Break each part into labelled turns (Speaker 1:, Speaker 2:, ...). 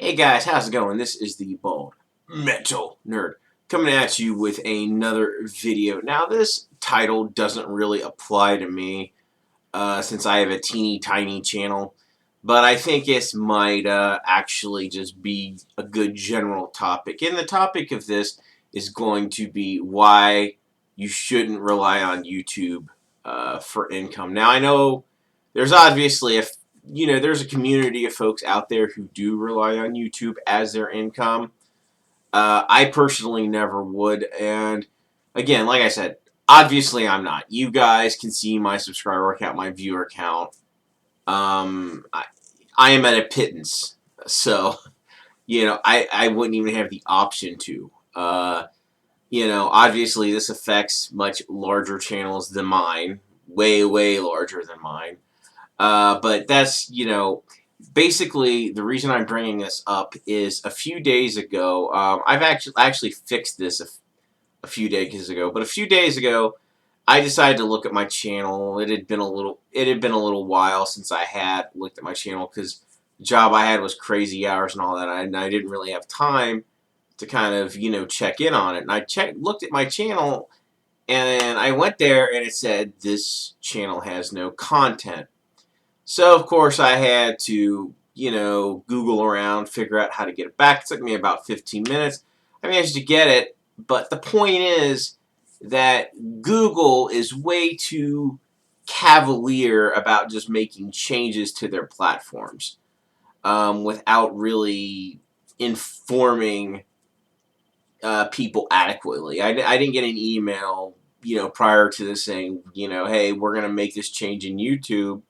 Speaker 1: Hey guys, how's it going? This is the Bald Metal Nerd coming at you with another video. Now, this title doesn't really apply to me since I have a teeny tiny channel, but I think it might actually just be a good general topic. And the topic of this is going to be why you shouldn't rely on YouTube for income. Now, I know there's obviously there's a community of folks out there who do rely on YouTube as their income. I personally never would, and again, like I said, obviously I'm not. You guys can see my subscriber count, my viewer count. I am at a pittance, so I wouldn't even have the option to. Obviously this affects much larger channels than mine, way larger than mine. But that's, basically the reason I'm bringing this up is a few days ago, I've actually fixed this a few days ago, but a few days ago, I decided to look at my channel. It had been a little while since I had looked at my channel because the job I had was crazy hours and all that, and I didn't really have time to kind of, check in on it. And I looked at my channel, and I went there, and it said, this channel has no content. So, of course, I had to, Google around, figure out how to get it back. It took me about 15 minutes. I managed to get it, but the point is that Google is way too cavalier about just making changes to their platforms without really informing people adequately. I didn't get an email, prior to this saying, hey, we're going to make this change in YouTube.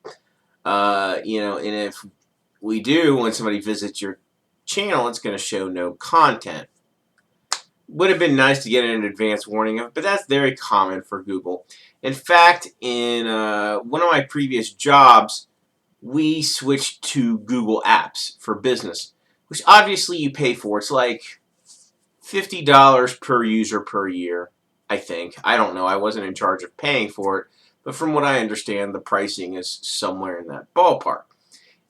Speaker 1: And if we do, when somebody visits your channel, it's going to show no content. Would have been nice to get an advance warning of it, but that's very common for Google. In fact, in one of my previous jobs, we switched to Google Apps for Business, which obviously you pay for. It's like $50 per user per year, I think. I don't know. I wasn't in charge of paying for it. But from what I understand, the pricing is somewhere in that ballpark.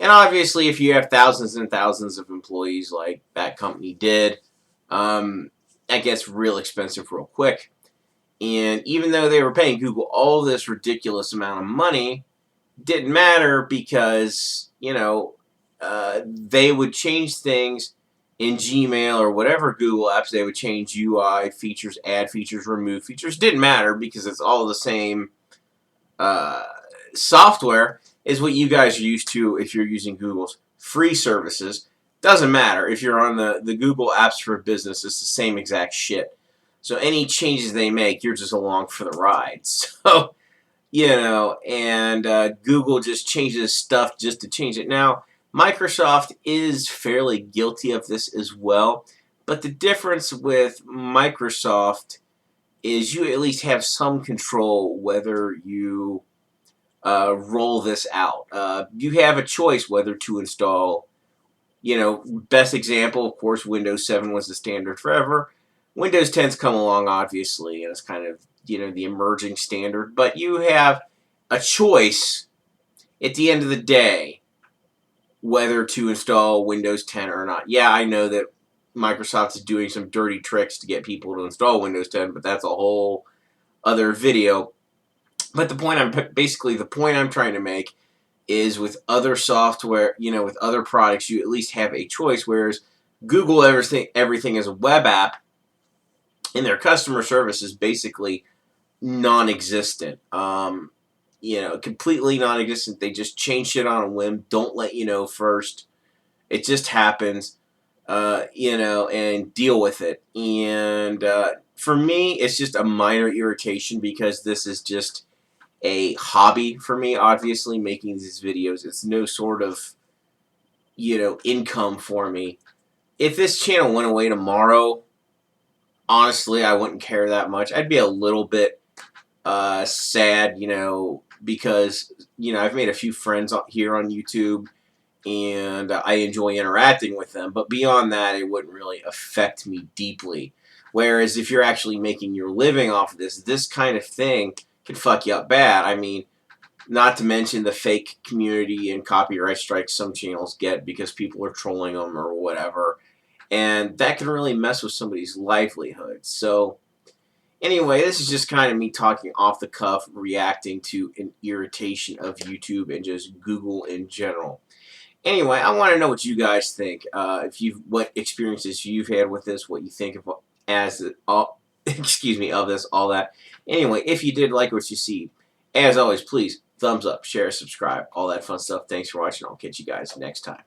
Speaker 1: And obviously, if you have thousands and thousands of employees like that company did, that gets real expensive real quick. And even though they were paying Google all this ridiculous amount of money, didn't matter because, they would change things in Gmail or whatever Google apps. They would change UI features, add features, remove features. Didn't matter because it's all the same software is what you guys are used to if you're using Google's free services. Doesn't matter. If you're on the Google Apps for Business, it's the same exact shit. So any changes they make, you're just along for the ride. So, and Google just changes stuff just to change it. Now, Microsoft is fairly guilty of this as well. But the difference with Microsoft is you at least have some control whether you roll this out. You have a choice whether to install, best example, of course, Windows 7 was the standard forever. Windows 10's come along, obviously, and it's kind of, the emerging standard. But you have a choice at the end of the day whether to install Windows 10 or not. Yeah, I know that Microsoft is doing some dirty tricks to get people to install Windows 10, but that's a whole other video. But the point I'm trying to make is with other software, with other products, you at least have a choice. Whereas Google, everything is a web app, and their customer service is basically non-existent. Completely non-existent. They just change shit on a whim. Don't let you know first. It just happens. And deal with it. And for me, it's just a minor irritation because this is just a hobby for me, obviously, making these videos. It's no sort of, income for me. If this channel went away tomorrow, honestly, I wouldn't care that much. I'd be a little bit sad, because, I've made a few friends here on YouTube, and I enjoy interacting with them. But beyond that, it wouldn't really affect me deeply. Whereas if you're actually making your living off of this kind of thing can fuck you up bad. I mean, Not to mention the fake community and copyright strikes some channels get because people are trolling them or whatever. And that can really mess with somebody's livelihood. So, anyway, this is just kind of me talking off the cuff, reacting to an irritation of YouTube and just Google in general. Anyway, I want to know what you guys think. If you what experiences you've had with this, what you think of as all, excuse me, of this, all that. Anyway, if you did like what you see, as always, please thumbs up, share, subscribe, all that fun stuff. Thanks for watching. I'll catch you guys next time.